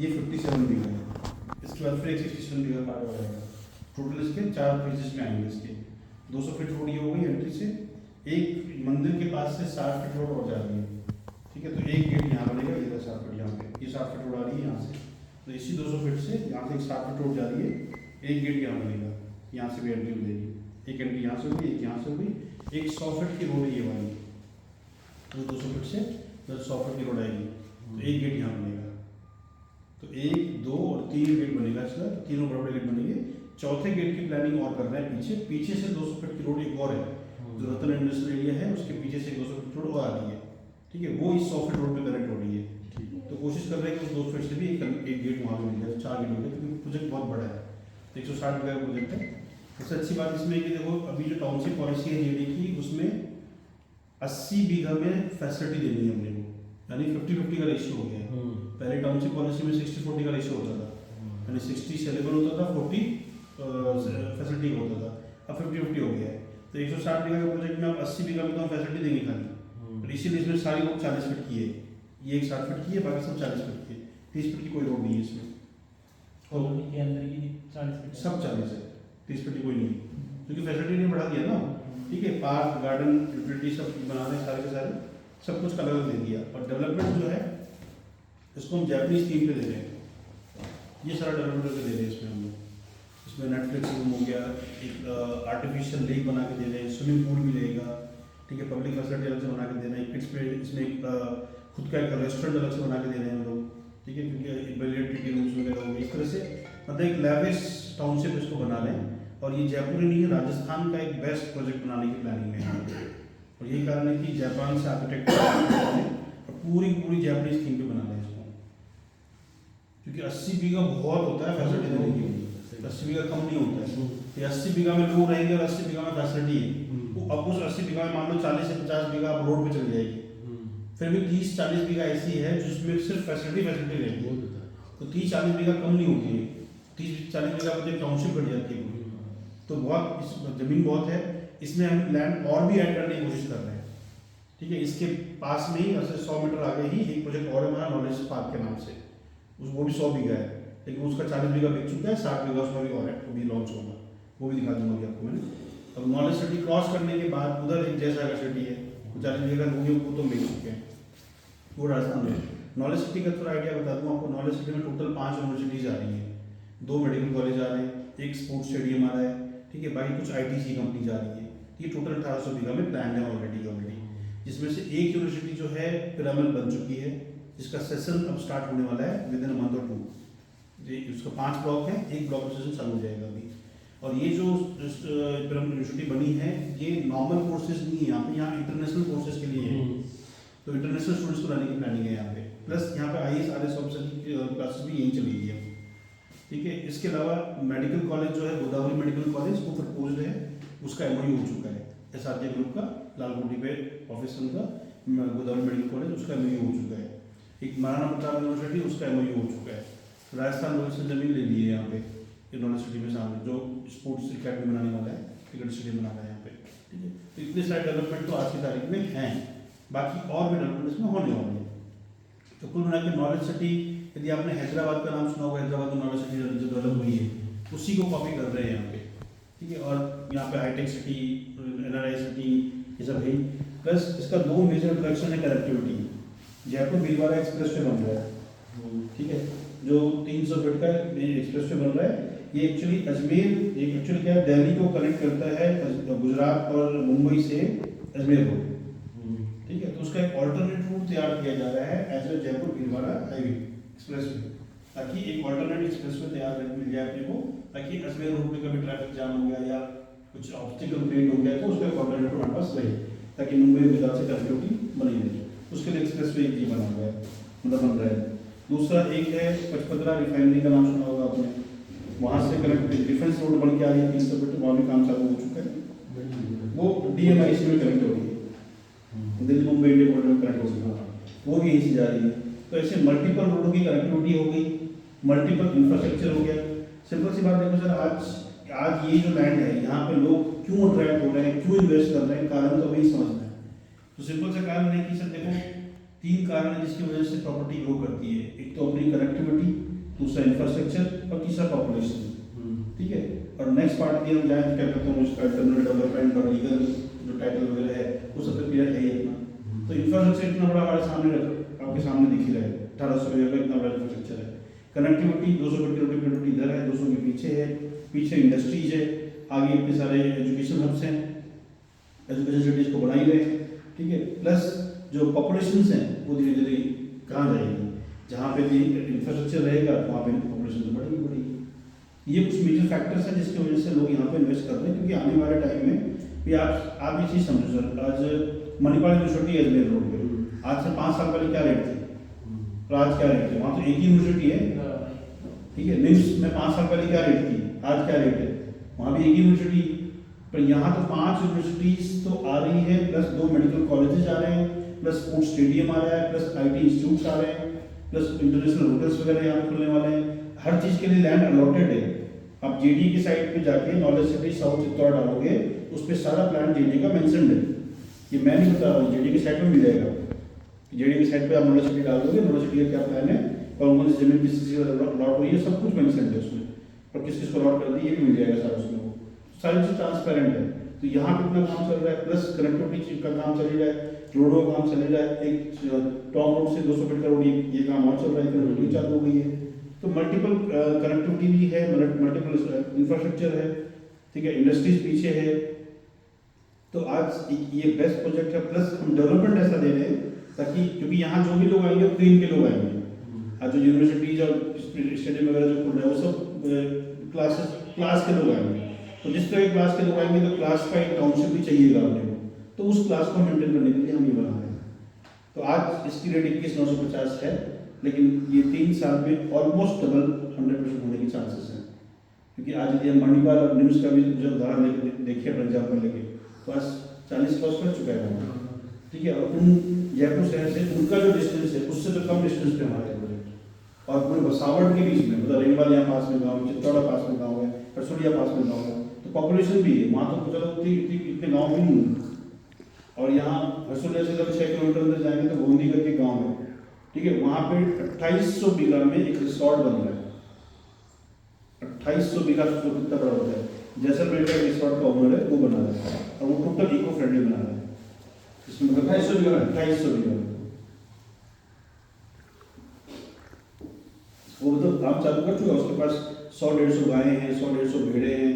ये 57 बीघा है, इसके बाद फिर एक 67 बीघा पार्ट हो जाएगा। टोटल इसके 4 फेजेस में आएंगे इसके। 200 फीट रोड ये हो गई एंट्री से, एक मंदिर के पास से 60 फीट रोड और जा रही है, ठीक है। तो एक गेट यहाँ बनेगा, ये 60 फीट यहाँ पे, ये 60 फीट रोड आ रही है यहाँ से, तो इसी 200 फीट से यहाँ से एक 60 फीट रोड जा रही है, एक गेट यहाँ बनेगा, यहाँ से भी एंट्री मिलेगी, एक एंट्री यहाँ से होगी, एक यहाँ से होगी, एक 100 फीट की रोड है ये वाली, तो 200 फीट से 100 फीट की रोड आएगी, तो एक गेट यहाँ बनेगा। तो 1, 2 और 3 गेट बनेगा इसका, तीनों बड़े बड़े गेट बनेंगे। चौथे गेट की प्लानिंग और कर रहे हैं पीछे से 200 फीट की रोड एक और है, जो रतन इंडस्ट्रियल एरिया है उसके पीछे से 200 फीट रोड और आ रही है, ठीक है। वो इस 100 फीट रोड पे कनेक्ट हो रही है, तो कोशिश कर रहे हैं कि उस 200 फीट से भी एक गेट वहाँ पे मिल जाए, 4 गेट हो गए, क्योंकि प्रोजेक्ट बहुत बड़ा है, 160 बीघा का प्रोजेक्ट है। सबसे अच्छी बात इसमें कि देखो अभी जो टाउनशिप पॉलिसी है जेडी की, उसमें 80 बीघा में फैसिलिटी देनी है हमने को, यानी 50-50 का रेशियो हो गया है। पहले टाउनशिप पॉलिसी में 60-40 का रेशियो होता था, यानी 60 सेलेबल होता था, 40 फैसिलिटी होता था, अब 50-50 हो गया है। तो 160 बीघा के प्रोजेक्ट में आप 80 बीघा में तो हम फैसिलिटी देंगे खाली, तो इसीलिए इसमें सारी रोड 40 फीट की है, ये एक 60 फीट की है, बाकी सब 40 फीट की है, 30 फीट की कोई रोड नहीं है इसमें, कॉलोनी के अंदर की 40 फीट सब 40 है, 30 फीट की कोई नहीं, क्योंकि फैसिलिटी ने बढ़ा दिया ना, ठीक है। पार्क, गार्डन, यूटिलिटी सब बना रहे सारे के सारे, सब कुछ अलग अलग दे दिया। और डेवलपमेंट जो है इसको हम जैपनीज थीम पे दे रहे हैं, ये सारा डेवलपमेंट करके दे रहे हैं इसमें हम लोग। इसमें नेटफ्लिक्स रूम हो गया, एक आर्टिफिशियल लेक बना के दे रहे हैं, स्विमिंग पूल भी रहेगा, ठीक है। पब्लिक फैसिलिटी अलग से बना के दे रहे हैं, किड्स पे इसमें खुद का एक रेस्टोरेंट अलग से बना के दे रहे हैं हम लोग, ठीक है, क्योंकि बिलियर्ड रूम्स वगैरह हो गए, इस तरह से मतलब एक लैविश टाउनशिप इसको बना लें। और ये जयपुर ही नहीं है, राजस्थान का एक बेस्ट प्रोजेक्ट बनाने की प्लानिंग है, और यही कारण है कि जापान से आर्किटेक्ट और पूरी जापानीज थीम पे बना रहे हैं इसको, क्योंकि 80 बीघा बहुत होता है फैसिलिटी देने के लिए, 80 बीघा कम नहीं होता है। ये 80 बीघा में लोग रहेंगे और 80 बीघा में फैसिलिटी है, अब उस 80 बीघा में मान लो 40 से 50 बीघा आप रोड पे चली जाएगी, फिर भी 30-40 बीघा ऐसी है जिसमें सिर्फ फैसिलिटी रहेगी, तो 30-40 बीघा कम नहीं होती है, 30-40 बीघा पर टाउनशिप बढ़ जाती है, तो बहुत जमीन बहुत है। इसमें हम लैंड और भी ऐड करने की कोशिश कर रहे हैं, ठीक है। इसके पास में ही 100 मीटर आगे ही एक प्रोजेक्ट और है हमारा नॉलेज पार्क के नाम से, वो भी 100 बीघा है, लेकिन उसका 40 बीघा बिक चुका है, 60 बीघा उसमें भी और है, वो भी लॉन्च होगा, वो भी दिखा दूंगा अभी आपको मैंने। अब नॉलेज सिटी क्रॉस करने के बाद उधर एक जैसा सिटी है, 40 बीघा होगी, वो तो मिल चुके हैं, वो राजस्थान में। नॉलेज सिटी का थोड़ा आइडिया बता दूँ आपको, नॉलेज सिटी में टोटल 5 यूनिवर्सिटीज आ रही है, 2 मेडिकल कॉलेज आ रहे हैं, एक स्पोर्ट्स स्टेडियम आ रहा है, ठीक है, बाकी कुछ ITC कंपनी जा रही है। ये टोटल 1800 बीघा में प्लान है ऑलरेडी, जिसमें से एक यूनिवर्सिटी जो है पिरामिड बन चुकी है, जिसका सेशन अब स्टार्ट होने वाला है विद इन अ मंथ और 2। उसका 5 ब्लॉक है, एक ब्लॉक में सेशन चालू हो जाएगा अभी। और ये जो पिरामिड यूनिवर्सिटी बनी है, ये नॉर्मल कोर्सेज नहीं है यहाँ पे, यहाँ इंटरनेशनल कोर्सेज के लिए है, तो इंटरनेशनल स्टूडेंट्स को लाने की प्लानिंग है यहाँ पे। प्लस यहाँ पे IAS RS ऑफिसर की क्लासेस भी यहीं चलेगी अब, ठीक है। इसके अलावा मेडिकल कॉलेज जो है गोदावरी मेडिकल कॉलेज, वो प्रपोज्ड है, उसका MOU हो चुका है SRJ ग्रुप का, लालकोटी पे ऑफिस उनका गोदावरी मेडिकल कॉलेज, उसका MOU हो चुका है। एक महाराणा प्रताप यूनिवर्सिटी, उसका MOU हो चुका है। राजस्थान रोड से जमीन ले ली है यहाँ पे नॉलेज सिटी में सामने, जो स्पोर्ट्स अकेडमी बनाने वाला है, क्रिकेट स्टेडियम बना रहा है यहाँ पे, ठीक है। तो इतने सारे डेवलपमेंट तो आज की तारीख में हैं, बाकी और भी डेवलपमेंट इसमें होने वाले हैं। तो कुल मिला के नॉलेज सिटी, यदि आपने हैदराबाद का नाम सुना होगा, हैदराबाद में नॉलेज सिटी जो डेवलप हुई है, उसी को कॉपी कर रहे हैं यहाँ पे, ठीक है। और यहाँ पे हाईटेक सिटी, NRI सिटी, ये सब है। प्लस इसका 2 मेजर इंट्रोडक्शन है connectivity, Jaipur Bhilwara express way बन रहा है, ठीक है, जो 300 फीट का एक्सप्रेस वे बन रहा है। ये एक्चुअली अजमेर, ये एक्चुअली क्या है, दिल्ली को कनेक्ट करता है गुजरात और मुंबई से अजमेर को, ठीक है। तो उसका एक ऑल्टरनेट रूट तैयार किया जा रहा है as a Jaipur Bhilwara highway expressway, ताकि एक ऑल्टरनेट एक्सप्रेस वे तैयार मिल जाए अपने को, ताकि अजमेर रोड पे कभी ट्रैफिक जाम हो गया या कुछ ऑब्स्टिकल क्रिएट हो गया तो उसका ऑल्टरनेट रूट हमारे पास रहे, ताकि मुंबई गुजरात से कनेक्टिविटी बनी रहे। उसके लिए एक्सप्रेस वे ये बना हुआ है, मतलब बन रहा है। दूसरा एक है पचपदरा रिफाइनरी का नाम सुना होगा आपने, वहाँ से कनेक्ट डिफेंस रोड बन के आ रही है 300 फीट, वहाँ भी काम चालू हो चुका है, वो DMIC में कनेक्ट हो रही है, दिल्ली मुंबई इंडिया कॉरिडोर में कनेक्ट हो रही है, वो भी यहीं से जा रही है। तो ऐसे मल्टीपल रोडों की कनेक्टिविटी हो गई, मल्टीपल इंफ्रास्ट्रक्चर हो गया। सिंपल सी बात देखो सर, आज ये जो लैंड है, यहाँ पे लोग क्यों अट्रैक्ट हो रहे हैं, क्यों इन्वेस्ट कर रहे हैं, कारण तो वही समझना है। तो सिंपल सा कारण है कि सर देखो 3 कारण है जिसकी वजह से प्रॉपर्टी ग्रो करती है। एक तो अपनी कनेक्टिविटी, दूसरा इंफ्रास्ट्रक्चर और तीसरा पॉपुलेशन। ठीक है, और नेक्स्ट पार्ट यदि हम जाएं तो क्या कहता हूँ उसका टर्मिनल डेवलपमेंट और लीगल जो टाइटल वगैरह है वो सब तो क्लियर है ही अपना। तो इंफ्रास्ट्रक्चर इतना बड़ा हमारे सामने आपके सामने दिख ही रहा है, 1800 का इतना बड़ा इंफ्रास्ट्रक्चर है। कनेक्टिविटी 200 कनेक्टिविटी इधर है, 200 के पीछे है, पीछे इंडस्ट्रीज है, आगे इतने सारे एजुकेशन हब्स हैं, एजुकेशन सिटीज को बना ही रहे हैं। ठीक है, प्लस जो पॉपुलेशन हैं वो धीरे धीरे कहाँ जाएगी, जहाँ पे भी इंफ्रास्ट्रक्चर रहेगा वहाँ पे पॉपुलेशन तो बढ़ेगी बढ़ेगी। ये कुछ मेजर फैक्टर्स हैं जिसकी वजह से लोग यहाँ पे इन्वेस्ट कर रहे हैं, क्योंकि आने वाले टाइम में भी आप ये चीज़ समझो सर, आज मणिपाल यूनिवर्सिटी अजमेर रोड पे आज से 5 साल पहले क्या रेट थी और आज क्या रेट है? वहाँ तो एक ही यूनिवर्सिटी है। ठीक है, निम्स में 5 साल पहले क्या रेट थी, आज क्या रेट है? वहाँ भी एक ही यूनिवर्सिटी, पर यहाँ तो 5 यूनिवर्सिटीज तो आ रही है, प्लस 2 मेडिकल कॉलेजेस आ रहे हैं, प्लस स्पोर्ट्स स्टेडियम आ रहा है, प्लस IT इंस्टीट्यूट्स आ रहे हैं, प्लस इंटरनेशनल होटल्स वगैरह यहाँ खुलने वाले हैं। हर चीज़ के लिए लैंड अलॉटेड है। आप JD की साइट पे जाके नॉलेज सिटी साउथ चित्तौड़ डालोगे, उस पर सारा प्लान JD का मेंशन्ड है। ये मैं नहीं बता रहा हूँ, JD की साइट पे मिल जाएगा। JD की साइट पे आप नॉलेज सिटी डाल दोगे, नॉलेज सिटी का क्या प्लान है, कौन कौन सी जमीन किस किस लॉट हुई है, सब कुछ मेंशन्ड है उसमें, और किस किस को लॉट कर दी ये भी मिल जाएगा सारा उसमें। सारी चीज़ ट्रांसपेरेंट है। तो यहाँ पे इतना काम चल रहा है, प्लस कनेक्टिविटी का काम चल रहा है, रोडों का काम चल रहा है, एक टॉप रोड से 200 फीट का रोड ये काम और चल रहा है, कनेक्टिविटी चालू हो गई है। तो मल्टीपल कनेक्टिविटी भी है, मल्टीपल इंफ्रास्ट्रक्चर है। ठीक है, इंडस्ट्रीज पीछे है। तो आज ये बेस्ट प्रोजेक्ट है, प्लस हम डेवलपमेंट ऐसा दे रहे हैं ताकि, क्योंकि यहाँ जो भी लोग आएंगे वो क्लीन के लोग आएंगे। आज जो यूनिवर्सिटीज और स्टेडियम वगैरह जो खुल रहा है वो सब क्लास के लोग आएंगे। तो जिस तरह के क्लास के लोग आएंगे तो क्लास का एक टाउनशिप भी चाहिएगा अपने को, तो उस क्लास को मेंटेन करने के लिए हम ये बना रहे हैं। तो आज इसकी रेट 21,950 है, लेकिन ये 3 साल में ऑलमोस्ट डबल 100% होने के चांसेस हैं। क्योंकि आज यदि हम मणिपाल और निम्स का भी जो उदाहरण देखिए अपने एग्जाम्पल लेके, तो आज 40 क्रॉस कर चुका है वहाँ। ठीक है, और उन जयपुर शहर से उनका जो डिस्टेंस है उससे तो कम डिस्टेंस पे हमारे प्रोजेक्ट, और पूरे बसावट के बीच में, मतलब रेंगवाल यहाँ पास में गाँव, चित्तौड़ा पास में गाँव है, परसुड़िया पास में गाँव है, तो पॉपुलेशन भी है वहाँ, तो चलो इतने गाँव भी नहीं है। और यहाँ हरसुलिया से जब 6 किलोमीटर अंदर जाएंगे तो गोंदी करके गाँव है। ठीक है, वहाँ पे 2800 बीघा में एक रिसोर्ट बन रहा है। 2800 बीघा तो कितना बड़ा होता है, जैसलमेर का रिसोर्ट का ओनर है वो बना रहा है, और वो टोटल इको फ्रेंडली बना रहा है। इसमें मतलब 2800 बीघा वो मतलब काम चालू कर चुका है। उसके पास 100-150 गायें हैं, 100-150 भेड़े हैं,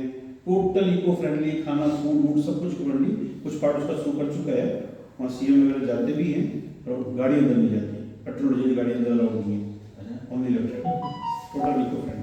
टोटल इको फ्रेंडली, खाना फूड वूड सब कुछ फ्रेंडली। कुछ पार्ट उसका शुरू कर चुका है, वहाँ CM वगैरह जाते भी हैं, और गाड़ी अंदर नहीं जाती, पेट्रोल डीजल गाड़ी अंदर अलाउड नहीं है, only electric, total eco friendly.